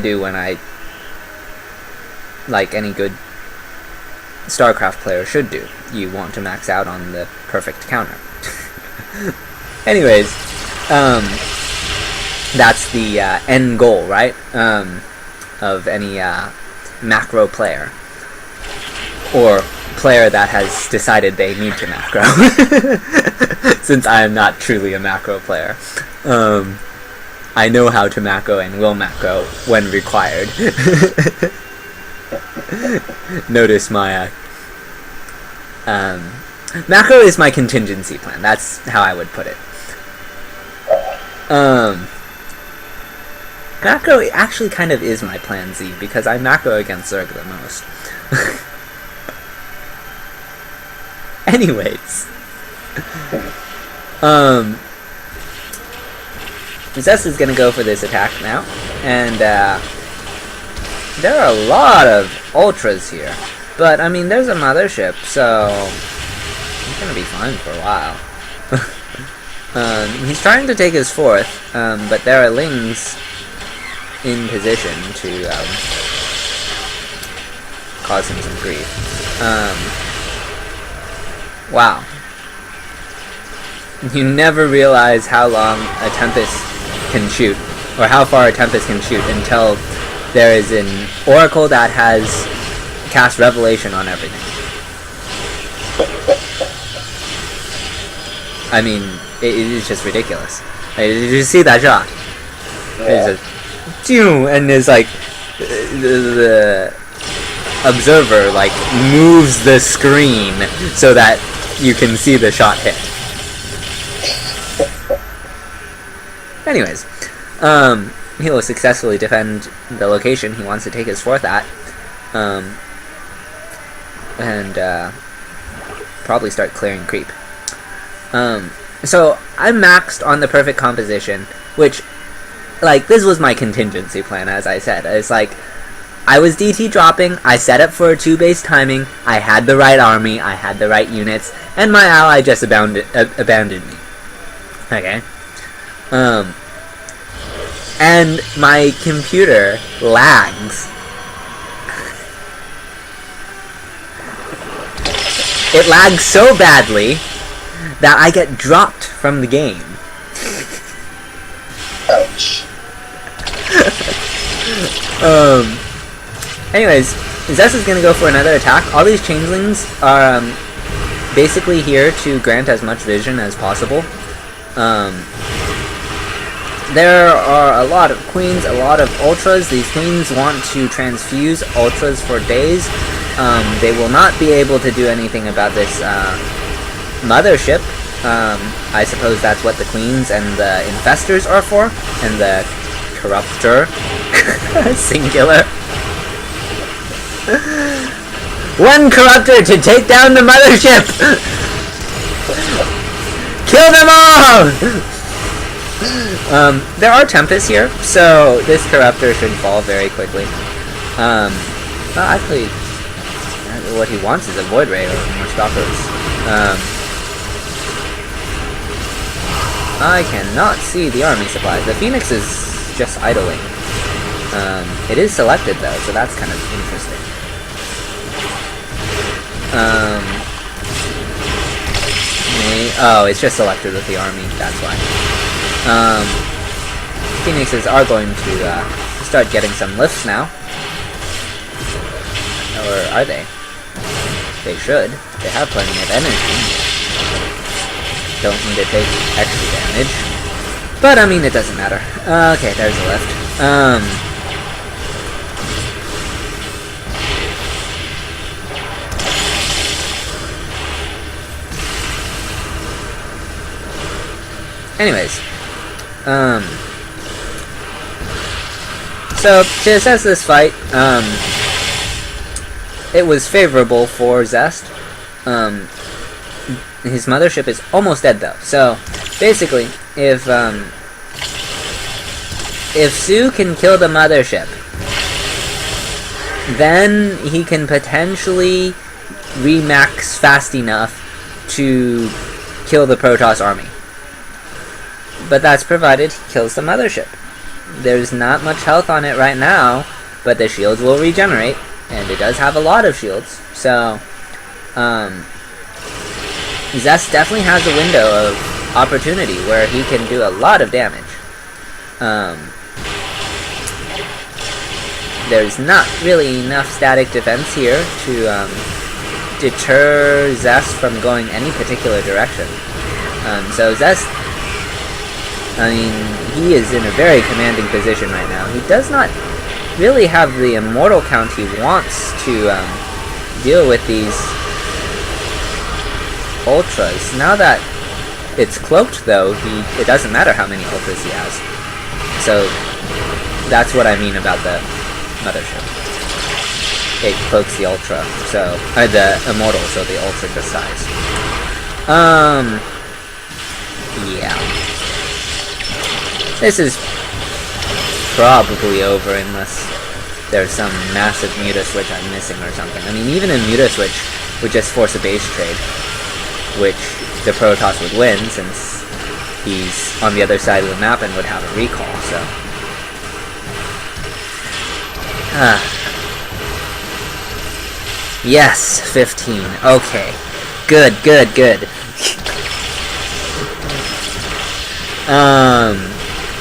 do when I, like any good StarCraft player should do. You want to max out on the perfect counter. Anyways, that's the end goal, right? Of any macro player. Or player that has decided they need to macro. Since I am not truly a macro player. I know how to macro and will macro when required. Notice my macro is my contingency plan. That's how I would put it. Macro actually kind of is my plan Z, because I macro against Zerg the most. Anyways. Zest is gonna go for this attack now, and there are a lot of ultras here. But, I mean, there's a mothership, so he's gonna be fine for a while. He's trying to take his fourth, but there are lings in position to cause him some grief. Wow. You never realize how long a Tempest can shoot, or how far a Tempest can shoot, until there is an Oracle that has cast Revelation on everything. I mean, it is just ridiculous. Like, did you see that shot? There's a and there's like the observer like moves the screen so that you can see the shot hit. Anyways, he will successfully defend the location he wants to take his fourth at, and probably start clearing creep. So I'm maxed on the perfect composition, which, like, this was my contingency plan, as I said. It's like, I was DT dropping, I set up for a 2-base timing, I had the right army, I had the right units, and my ally just abandoned me. Okay? And my computer lags. It lags so badly that I get dropped from the game. Ouch. Anyways, Zest is gonna go for another attack. All these changelings are basically here to grant as much vision as possible. There are a lot of queens, a lot of ultras. These queens want to transfuse ultras for days. They will not be able to do anything about this mothership. I suppose that's what the queens and the infestors are for, and the corruptor, singular. One corruptor to take down the mothership! Kill them all! There are Tempests here, so this corruptor should fall very quickly. Well, actually, what he wants is a Void Ray or more stoppers. I cannot see the army supplies. The Phoenix is just idling. It is selected though, so that's kind of interesting. Oh, it's just selected with the army, that's why. Phoenixes are going to start getting some lifts now. Or are they? They should. They have plenty of energy. Don't need to take extra damage. But, I mean, it doesn't matter. Okay, there's a lift. Anyways. So, to assess this fight, it was favorable for Zest. His mothership is almost dead though. So basically, if Su can kill the mothership, then he can potentially remax fast enough to kill the Protoss army. But that's provided he kills the mothership. there's not much health on it right now, but the shields will regenerate, and it does have a lot of shields. So, Zest definitely has a window of opportunity where he can do a lot of damage. There's not really enough static defense here to deter Zest from going any particular direction. So Zest, I mean, he is in a very commanding position right now. He does not really have the immortal count he wants to deal with these ultras. Now that it's cloaked, though, it doesn't matter how many ultras he has. So that's what I mean about the mothership. It cloaks the ultra, so the immortal, so the ultra just dies. Yeah. This is probably over unless there's some massive Muta switch I'm missing or something. I mean, even a Muta switch would just force a base trade, which the Protoss would win since he's on the other side of the map and would have a recall, so. Yes, 15. Okay. Good, good, good.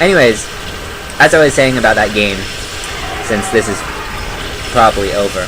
Anyways, as I was saying about that game, since this is probably over.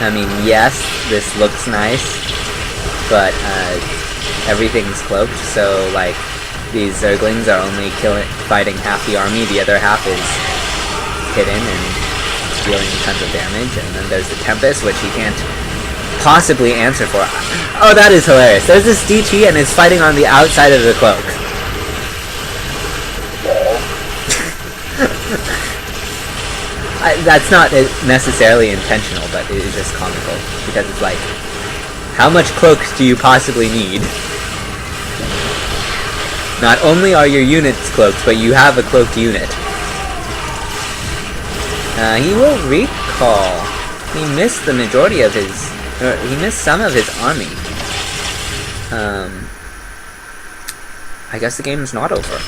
I mean, yes, this looks nice, but everything's cloaked, so like these Zerglings are only fighting half the army, the other half is hidden and dealing tons of damage, and then there's the Tempest, which he can't possibly answer for. Oh, that is hilarious. There's this DT and it's fighting on the outside of the cloak. That's not necessarily intentional, but it is just comical, because it's like, how much cloaks do you possibly need? Not only are your units cloaked, but you have a cloaked unit. He will recall. He missed the majority of his... he missed some of his army. I guess the game is not over.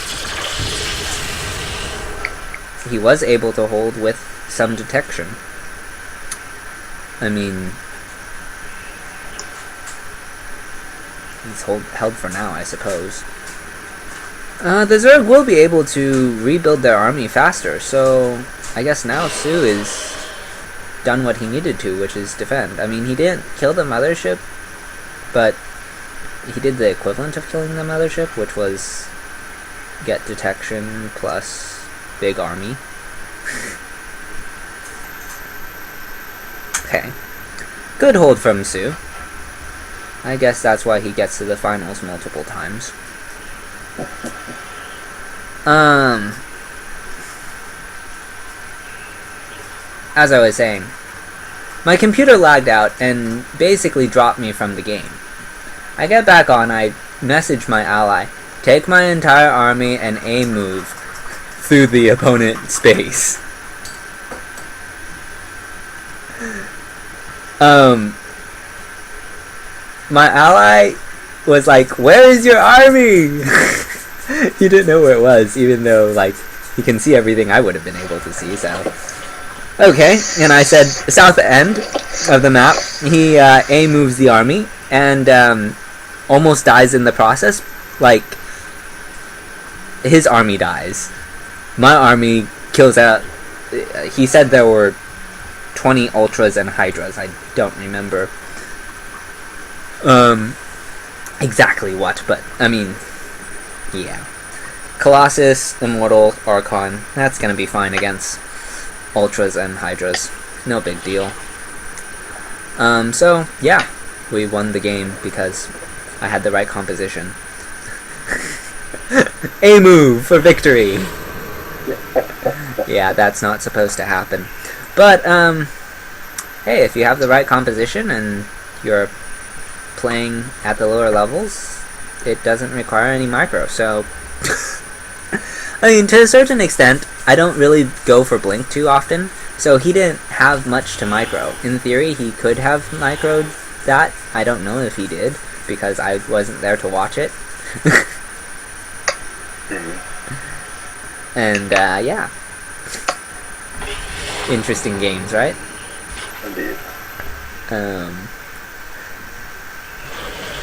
He was able to hold with some detection. I mean... he's held for now, I suppose. The Zerg will be able to rebuild their army faster, so I guess now Su is done what he needed to, which is defend. I mean, he didn't kill the mothership, but he did the equivalent of killing the mothership, which was get detection plus big army. Okay. Good hold from Su. I guess that's why he gets to the finals multiple times. As I was saying, my computer lagged out and basically dropped me from the game. I get back on, I message my ally, take my entire army and A move through the opponent space. My ally was like, where is your army? He didn't know where it was, even though, like, he can see everything I would have been able to see, so. Okay, and I said, south end of the map, he, A moves the army, and, almost dies in the process. Like, his army dies. My army kills out, he said there were 20 Ultras and Hydras, I don't remember exactly what, but, I mean, yeah. Colossus, Immortal, Archon, that's gonna be fine against Ultras and Hydras. No big deal. So, yeah, we won the game because I had the right composition. A move for victory! Yeah, that's not supposed to happen. But, hey, if you have the right composition and you're playing at the lower levels, it doesn't require any micro, so... I mean, to a certain extent, I don't really go for Blink too often, so he didn't have much to micro. In theory, he could have microed that. I don't know if he did, because I wasn't there to watch it. And yeah, interesting games, right? Indeed.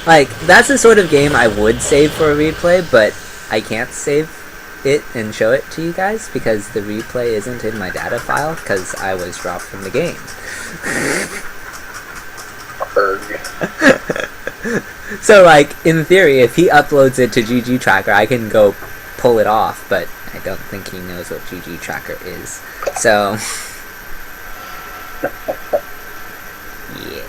Like, that's the sort of game I would save for a replay, but I can't save it and show it to you guys because the replay isn't in my data file because I was dropped from the game. So, like, in theory, if he uploads it to GG Tracker, I can go pull it off, but I don't think he knows what GG Tracker is. So, yeah.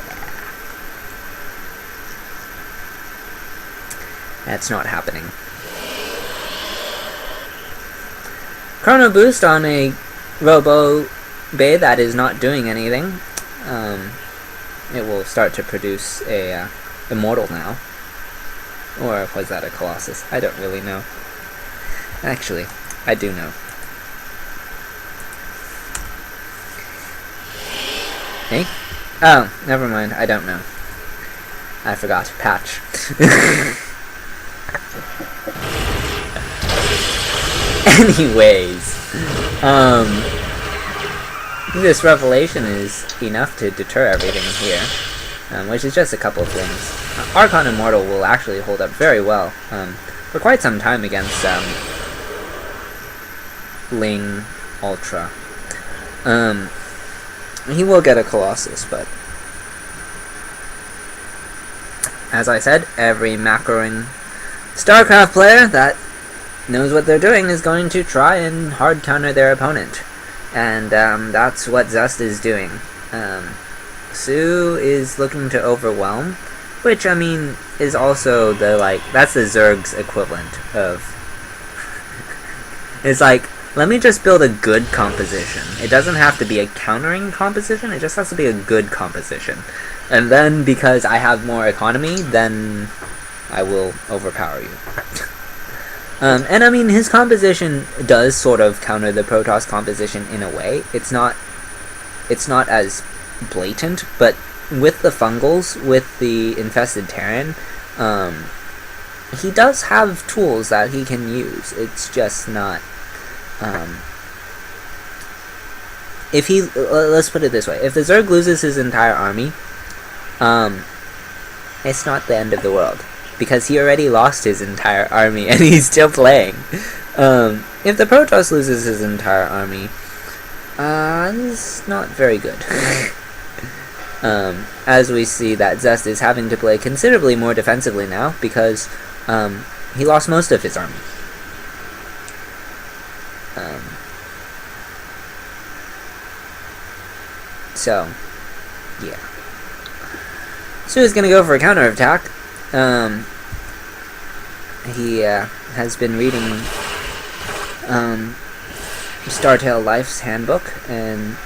That's not happening. Chrono Boost on a Robo Bay that is not doing anything. It will start to produce a Immortal now. Or was that a Colossus? I don't really know. Actually, I do know. Hey? Oh, never mind. I don't know. I forgot. Patch. Anyways, this revelation is enough to deter everything here, which is just a couple of things. Archon Immortal will actually hold up very well for quite some time against Ling Ultra. He will get a Colossus, but as I said, every macroing StarCraft player that knows what they're doing is going to try and hard counter their opponent, and that's what Zest is doing. Sue is looking to overwhelm, which I mean is also the that's the Zerg's equivalent of. It's like, let me just build a good composition. It doesn't have to be a countering composition, it just has to be a good composition. And then because I have more economy, then I will overpower you. And I mean, his composition does sort of counter the Protoss composition in a way. It's not as blatant, but with the Fungals, with the Infested Terran, he does have tools that he can use. It's just not, if he, let's put it this way, if the Zerg loses his entire army, it's not the end of the world. Because he already lost his entire army and he's still playing. If the Protoss loses his entire army, it's not very good. As we see that Zest is having to play considerably more defensively now because he lost most of his army. So, yeah. Sue is going to go for a counterattack. He has been reading Startail Life's handbook and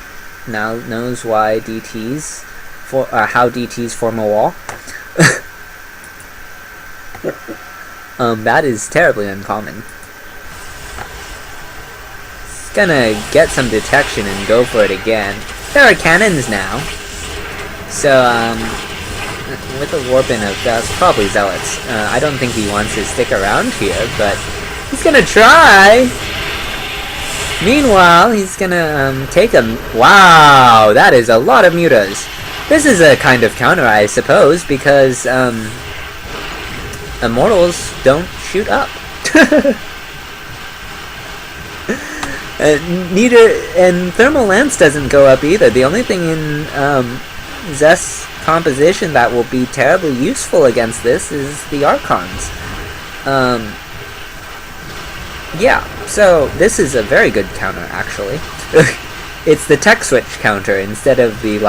now knows why DTs how DTs form a wall. That is terribly uncommon. He's gonna get some detection and go for it again. There are cannons now, so with the Warpin of that's probably Zealots. I don't think he wants to stick around here, but he's gonna try! Meanwhile, he's gonna take him. Wow, that is a lot of mutas. This is a kind of counter, I suppose, because Immortals don't shoot up. Neither, and Thermal Lance doesn't go up either. The only thing in Zest's composition that will be terribly useful against this is the Archons. Yeah, so this is a very good counter, actually. It's the tech switch counter instead of the,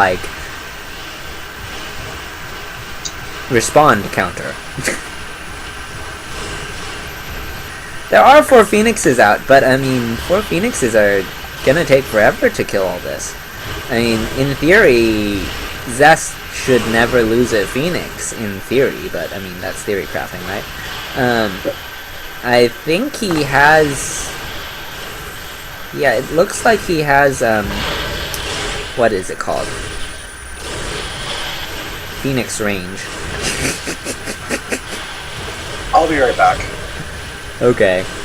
respond counter. There are 4 Phoenixes out, but, I mean, 4 Phoenixes are gonna take forever to kill all this. I mean, in theory, Zest should never lose a Phoenix, in theory, but, I mean, that's theory crafting, right? I think he has... Yeah, it looks like he has, what is it called? Phoenix range. I'll I'll be right back. Okay.